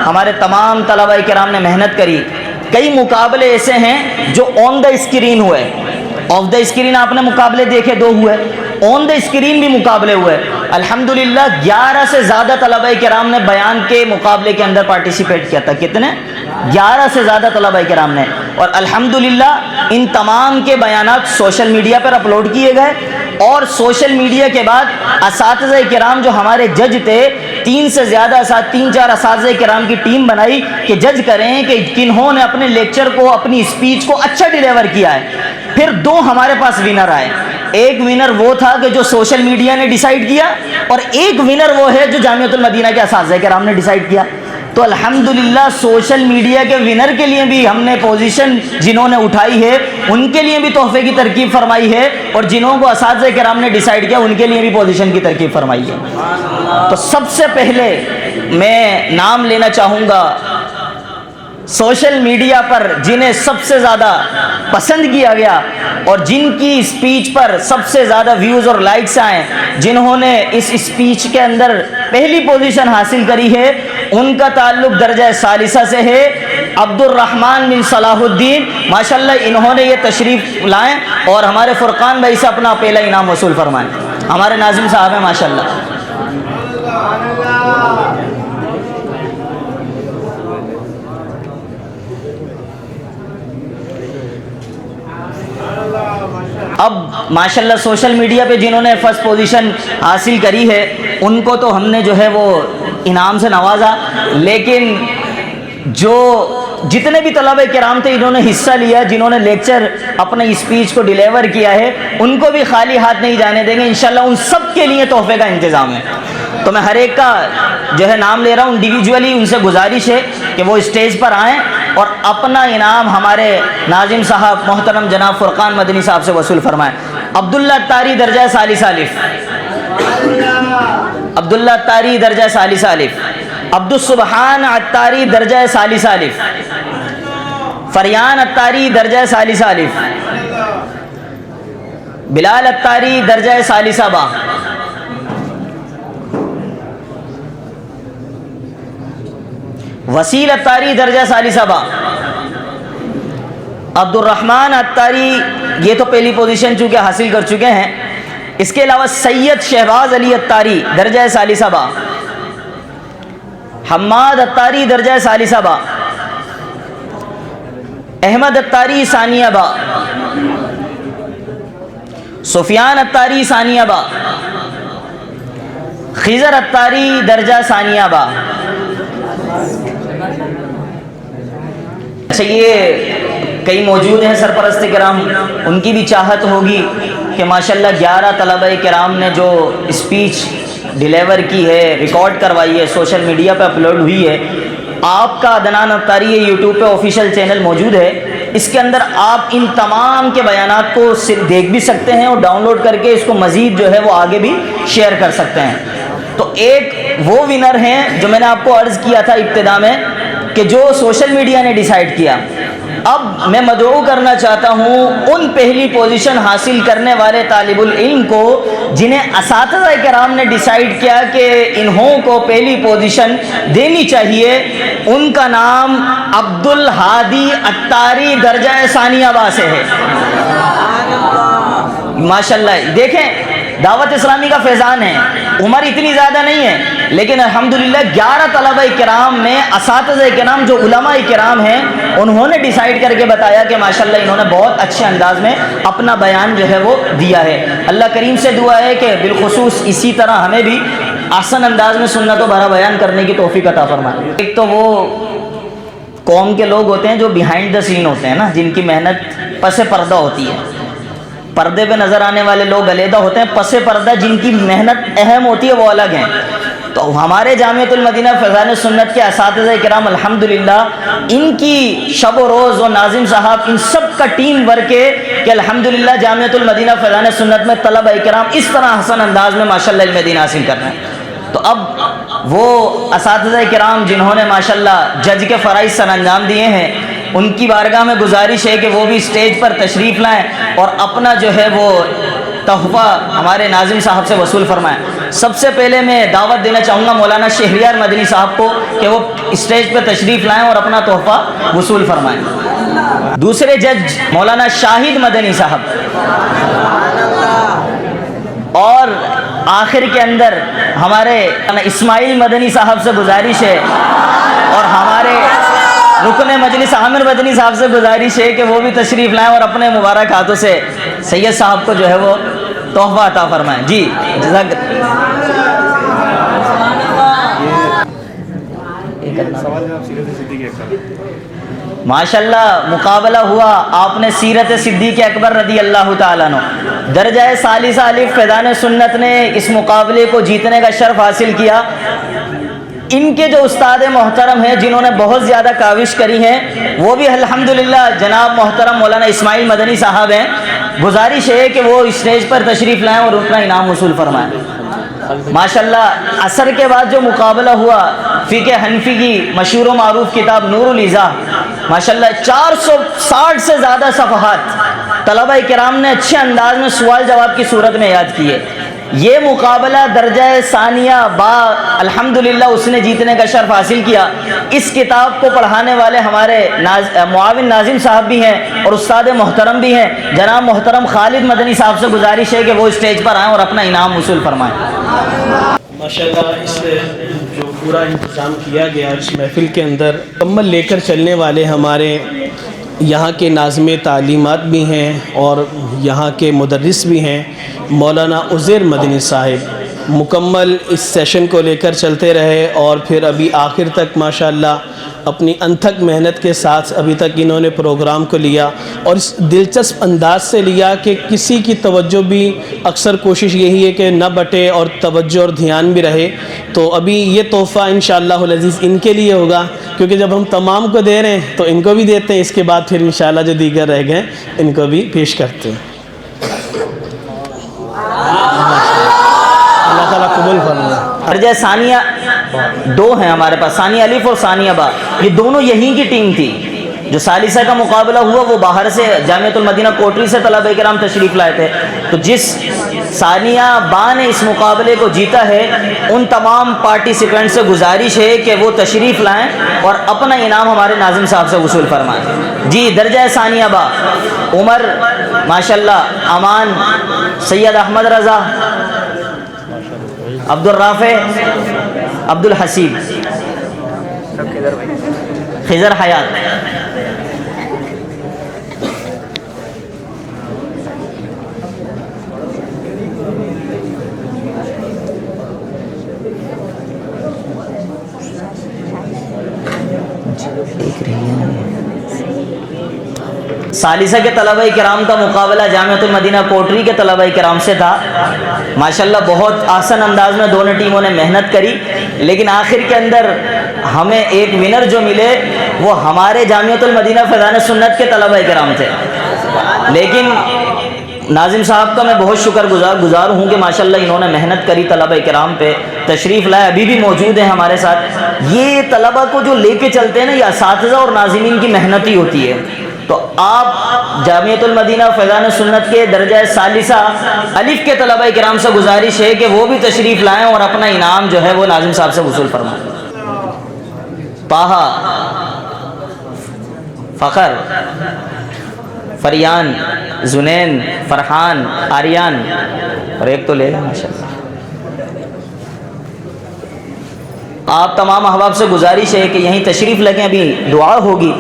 ہمارے تمام طلباء کرام نے محنت کری. کئی مقابلے ایسے ہیں جو آن دا اسکرین ہوئے. آف دا اسکرین آپ نے مقابلے دیکھے 2 ہوئے, آن دا اسکرین بھی مقابلے ہوئے. الحمدللہ 11 سے زیادہ طلباء کرام نے بیان کے مقابلے کے اندر پارٹیسپیٹ کیا تھا. کتنے؟ 11 سے زیادہ طلباء کرام نے. اور الحمدللہ ان تمام کے بیانات سوشل میڈیا پر اپلوڈ کیے گئے. اور سوشل میڈیا کے بعد اساتذہ کرام جو ہمارے جج تھے, 3 سے زیادہ 3-4 اساتذہ کرام کی ٹیم بنائی کہ جج کریں کہ کنہوں نے اپنے لیکچر کو, اپنی اسپیچ کو اچھا ڈیلیور کیا ہے. پھر 2 ہمارے پاس ونر آئے. ایک ونر وہ تھا کہ جو سوشل میڈیا نے ڈیسائیڈ کیا, اور ایک ونر وہ ہے جو جامعۃ المدینہ کے اساتذہ کرام نے ڈیسائیڈ کیا. تو الحمدللہ سوشل میڈیا کے ونر کے لیے بھی ہم نے پوزیشن جنہوں نے اٹھائی ہے ان کے لیے بھی تحفے کی ترکیب فرمائی ہے, اور جنہوں کو اساتذہ کرام نے ڈیسائیڈ کیا ان کے لیے بھی پوزیشن کی ترکیب فرمائی ہے. تو سب سے پہلے میں نام لینا چاہوں گا سوشل میڈیا پر جنہیں سب سے زیادہ پسند کیا گیا اور جن کی اسپیچ پر سب سے زیادہ ویوز اور لائکس آئیں, جنہوں نے اس اسپیچ کے اندر پہلی پوزیشن حاصل کری ہے, ان کا تعلق درجہ ثالثہ سے ہے. عبد الرحمن بن صلاح الدین, ماشاءاللہ انہوں نے یہ تشریف لائیں اور ہمارے فرقان بھائی سے اپنا پہلا انعام وصول فرمائیں. ہمارے ناظم صاحب ہیں ماشاءاللہ. اب ماشاءاللہ سوشل میڈیا پہ جنہوں نے فرسٹ پوزیشن حاصل کری ہے ان کو تو ہم نے جو ہے وہ انعام سے نوازا, لیکن جو جتنے بھی طلباء کرام تھے انہوں نے حصہ لیا, جنہوں نے لیکچر اپنے اسپیچ کو ڈیلیور کیا ہے, ان کو بھی خالی ہاتھ نہیں جانے دیں گے انشاءاللہ. ان سب کے لیے تحفے کا انتظام ہے. تو میں ہر ایک کا جو ہے نام لے رہا ہوں انڈیویجولی. ان سے گزارش ہے کہ وہ اسٹیج پر آئیں اور اپنا انعام ہمارے ناظم صاحب محترم جناب فرقان مدنی صاحب سے وصول فرمائیں. عبداللہ اتاری درجہ ثالث الف, عبداللہ اتاری درجہ ثالث الف, عبد السبحان اتاری درجہ ثالث الف, فریان اتاری درجہ ثالث الف, بلال اتاری درجہ ثالثہ با, وسیل اتاری درجہ ثالثہ با, عبد الرحمن اتاری یہ تو پہلی پوزیشن چونکہ حاصل کر چکے ہیں. اس کے علاوہ سید شہباز علی اتاری درجہ ثالثہ با, حماد اتاری درجہ ثالثہ با, احمد اتاری ثانیہ با, سفیان اتاری ثانیہ با, خضر اتاری درجہ ثانیہ با. اچھا, یہ کئی موجود ہیں سرپرست کرام, ان کی بھی چاہت ہوگی کہ ماشاءاللہ 11 طلباء کرام نے جو اسپیچ ڈیلیور کی ہے, ریکارڈ کروائی ہے, سوشل میڈیا پہ اپلوڈ ہوئی ہے. آپ کا عدنان اتاری یوٹیوب پہ آفیشیل چینل موجود ہے, اس کے اندر آپ ان تمام کے بیانات کو دیکھ بھی سکتے ہیں اور ڈاؤن لوڈ کر کے اس کو مزید جو ہے وہ آگے بھی شیئر کر سکتے ہیں. تو ایک وہ ونر ہیں جو میں نے آپ کو عرض کیا تھا ابتدا میں کہ جو سوشل میڈیا نے ڈیسائیڈ کیا. اب میں مدعو کرنا چاہتا ہوں ان پہلی پوزیشن حاصل کرنے والے طالب العلم کو جنہیں اساتذہ کرام نے ڈیسائیڈ کیا کہ انہوں کو پہلی پوزیشن دینی چاہیے. ان کا نام عبد الہادی اتاری درجہ ثانیہ با سے ہے. ماشاءاللہ دیکھیں دعوت اسلامی کا فیضان ہے, عمر اتنی زیادہ نہیں ہے, لیکن الحمدللہ 11 طلباء کرام میں اساتذہ کرام جو علماء کرام ہیں انہوں نے ڈیسائیڈ کر کے بتایا کہ ماشاءاللہ انہوں نے بہت اچھے انداز میں اپنا بیان جو ہے وہ دیا ہے. اللہ کریم سے دعا ہے کہ بالخصوص اسی طرح ہمیں بھی آسان انداز میں سنت و بھرا بیان کرنے کی توفیق عطا فرمائے. ایک تو وہ قوم کے لوگ ہوتے ہیں جو بیہائنڈ دا سین ہوتے ہیں نا, جن کی محنت پس پردہ ہوتی ہے. پردے پہ نظر آنے والے لوگ علیحدہ ہوتے ہیں, پس پردہ جن کی محنت اہم ہوتی ہے وہ الگ ہیں. تو ہمارے جامعۃ المدینہ فیضان سنت کے اساتذہ کرام الحمدللہ ان کی شب و روز اور ناظم صاحب ان سب کا ٹیم ورک ہے کہ الحمدللہ جامعۃ المدینہ فیضان سنت میں طلبہ کرام اس طرح حسن انداز میں ماشاءاللہ علم دین حاصل کر رہے ہیں. تو اب وہ اساتذہ کرام جنہوں نے ماشاءاللہ جج کے فرائض سر انجام دیے ہیں ان کی بارگاہ میں گزارش ہے کہ وہ بھی اسٹیج پر تشریف لائیں اور اپنا جو ہے وہ تحفہ ہمارے ناظم صاحب سے وصول فرمائیں. سب سے پہلے میں دعوت دینا چاہوں گا مولانا شہریار مدنی صاحب کو کہ وہ اسٹیج پہ تشریف لائیں اور اپنا تحفہ وصول فرمائیں. دوسرے جج مولانا شاہد مدنی صاحب. اور آخر کے اندر ہمارے اسماعیل مدنی صاحب سے گزارش ہے اور ہمارے رکن مجلس عامر مدنی صاحب سے گزارش ہے کہ وہ بھی تشریف لائیں اور اپنے مبارک ہاتھوں سے سید صاحب کو جو ہے وہ تحفہ عطا فرمائیں. جی جزاک ماشاءاللہ مقابلہ ہوا. آپ نے سیرت صدیق اکبر رضی اللہ تعالیٰ عنہ درجہ ثالثہ الف فیضان سنت نے اس مقابلے کو جیتنے کا شرف حاصل کیا. ان کے جو استاد محترم ہیں جنہوں نے بہت زیادہ کاوش کری ہے وہ بھی الحمدللہ جناب محترم مولانا اسماعیل مدنی صاحب ہیں. گزارش ہے کہ وہ اسٹیج پر تشریف لائیں اور اپنا انعام وصول فرمائیں. ماشاءاللہ عصر کے بعد جو مقابلہ ہوا فقہ حنفی کی مشہور و معروف کتاب نور الایضاح، ماشاءاللہ 460 سے زیادہ صفحات طلبہ کرام نے اچھے انداز میں سوال جواب کی صورت میں یاد کیے. یہ مقابلہ درجہ ثانیہ با الحمدللہ اس نے جیتنے کا شرف حاصل کیا. اس کتاب کو پڑھانے والے ہمارے معاون ناظم صاحب بھی ہیں اور استاد محترم بھی ہیں جناب محترم خالد مدنی صاحب سے گزارش ہے کہ وہ اسٹیج پر آئیں اور اپنا انعام وصول فرمائیں. ماشاءاللہ اس جو پورا انتظام کیا گیا اس محفل کے اندر مکمل لے کر چلنے والے ہمارے یہاں کے ناظم تعلیمات بھی ہیں اور یہاں کے مدرس بھی ہیں مولانا عزیر مدنی صاحب مکمل اس سیشن کو لے کر چلتے رہے اور پھر ابھی آخر تک ماشاءاللہ اپنی انتھک محنت کے ساتھ ابھی تک انہوں نے پروگرام کو لیا اور اس دلچسپ انداز سے لیا کہ کسی کی توجہ بھی اکثر کوشش یہی ہے کہ نہ بٹے اور توجہ اور دھیان بھی رہے. تو ابھی یہ تحفہ انشاءاللہ العزیز ان کے لیے ہوگا کیونکہ جب ہم تمام کو دے رہے ہیں تو ان کو بھی دیتے ہیں. اس کے بعد پھر انشاءاللہ جو دیگر رہ گئے ان کو بھی پیش کرتے ہیں. اللہ تعالیٰ قبول فرمائے. درجہ ثانیہ دو ہیں ہمارے پاس، ثانیہ الف اور ثانیہ با. یہ دونوں یہیں کی ٹیم تھی. جو ثالثہ کا مقابلہ ہوا وہ باہر سے جامعۃ المدینہ کوٹری سے طلبہ کرام تشریف لائے تھے. تو جس ثانیہ با نے اس مقابلے کو جیتا ہے ان تمام پارٹیسپینٹ سے گزارش ہے کہ وہ تشریف لائیں اور اپنا انعام ہمارے ناظم صاحب سے وصول فرمائیں. جی درجہ ثانیہ با عمر ماشاءاللہ، امان، سید احمد رضا، عبد الرافع، عبد الحسیب، خضر حیات. ثالثہ کے طلبہ کرام کا مقابلہ جامعۃ المدینہ کوٹری کے طلبہ کرام سے تھا. ماشاءاللہ بہت آسان انداز میں دونوں ٹیموں نے محنت کری لیکن آخر کے اندر ہمیں ایک ونر جو ملے وہ ہمارے جامعۃ المدینہ فیضان سنت کے طلبہ کرام تھے. لیکن ناظم صاحب کا میں بہت شکر گزار ہوں کہ ماشاءاللہ انہوں نے محنت کری طلبہ کرام پہ تشریف لائے، ابھی بھی موجود ہیں ہمارے ساتھ. یہ طلبہ کو جو لے کے چلتے ہیں نا یہ اساتذہ اور ناظمین کی محنت ہی ہوتی ہے. تو آپ جامعۃ المدینہ فیضان سنت کے درجہ ثالثہ الف کے طلبہ کرام سے گزارش ہے کہ وہ بھی تشریف لائیں اور اپنا انعام جو ہے وہ ناظم صاحب سے وصول فرمائیں. طاہا، فخر، فریان، زنین، فرحان، آریان اور ایک تو لے لیں ماشاءاللہ. آپ تمام احباب سے گزارش ہے کہ یہیں تشریف لگیں، ابھی دعا ہوگی.